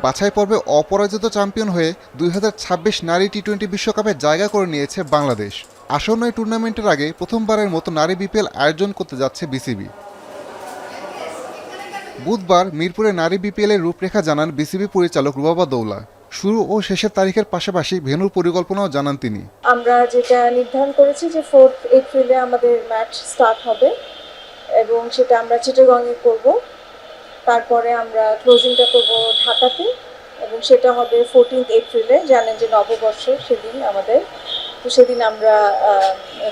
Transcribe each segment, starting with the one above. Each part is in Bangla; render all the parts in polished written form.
বাছাই পর্বে অপরাজিত চ্যাম্পিয়ন হয়ে 2026 নারী টি-20 বিশ্বকাপে জায়গা করে নিয়েছে বাংলাদেশ। আসন্ন এই টুর্নামেন্টের আগে প্রথমবারের মতো নারী বিপিএল আয়োজন করতে যাচ্ছে বিসিবি। বুধবার মিরপুরে নারী বিপিএল এর রূপরেখা জানান বিসিবি পরিচালক রুবাবা দৌলা। শুরু ও শেষের তারিখের পাশাপাশি ভেন্যুর পরিকল্পনাও জানান তিনি। আমরা যেটা নির্ধারণ করেছি যে 4 এপ্রিলে আমাদের ম্যাচ স্টার্ট হবে এবং সেটা আমরা চিটাগংয়ে করব। তারপরে আমরা ক্লোজিংটা করব ঢাকাতে এবং সেটা হবে 14 এপ্রিলে। জানেন যে নববর্ষ সেদিন আমাদের, তো সেদিন আমরা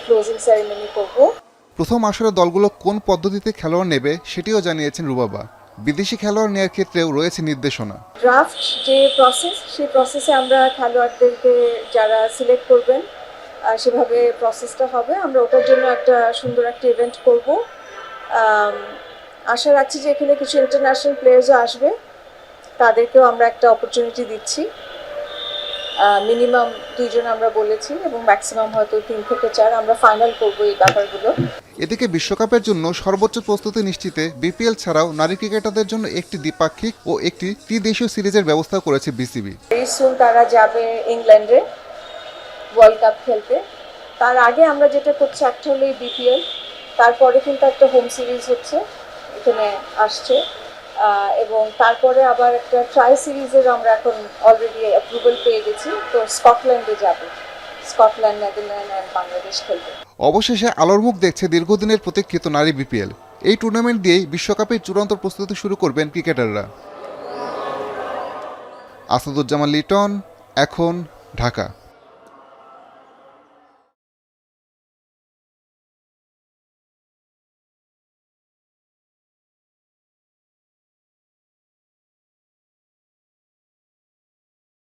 ক্লোজিং সেরিমনি করব। প্রথম আসরে দলগুলো কোন পদ্ধতিতে খেলোয়াড় নেবে সেটিও জানিয়েছেন রুবাবা। বিদেশি খেলোয়াড় নেওয়ার ক্ষেত্রেও রয়েছে নির্দেশনা। ড্রাফট যে প্রসেস, সেই প্রসেসে আমরা খেলোয়াড়দেরকে যারা সিলেক্ট করবেন সেভাবে প্রসেসটা হবে। আমরা ওটার জন্য একটা সুন্দর একটা ইভেন্ট করব। আশা রাখছি যে এখানে কিছু ইন্টারন্যাশনাল প্লেয়ার্সও আসবে, তাদেরকেও আমরা একটা অপরচুনিটি দিচ্ছি। মিনিমাম 2 জন আমরা বলেছি এবং ম্যাক্সিমাম হয়তো 3 থেকে 4 আমরা ফাইনাল করব এই ব্যাপারগুলো। এদিকে বিশ্বকাপের জন্য সর্বোচ্চ প্রস্তুতি নিশ্চিতে বিপিএল ছাড়াও নারী ক্রিকেটারদের জন্য একটি দ্বিপাক্ষিক ও একটি ত্রিদেশীয় সিরিজের ব্যবস্থা করেছে বিসিবি। ভেরি সুন তারা যাবে ইংল্যান্ডে ওয়ার্ল্ড কাপ খেলতে। তার আগে আমরা যেটা করছি একটা হলো এই বিপিএল, তারপরে কিন্তু একটা হোম সিরিজ হচ্ছে এখানে আসছে এবং তারপরে আবার একটা ট্রাই সিরিজের আমরা এখন অলরেডি অ্যাপ্রুভাল পেয়ে গেছি। তো স্কটল্যান্ডে যাবে, স্কটল্যান্ড, নেদারল্যান্ড আর বাংলাদেশ খেলবে। অবশেষে আলোর মুখ দেখছে দীর্ঘদিনের প্রতীক্ষিত নারী বিপিএল। এই টুর্নামেন্ট দিয়েই বিশ্বকাপের চূড়ান্ত প্রস্তুতি শুরু করবেন ক্রিকেটাররা। আসাদুজ্জামান লিটন, এখন, ঢাকা।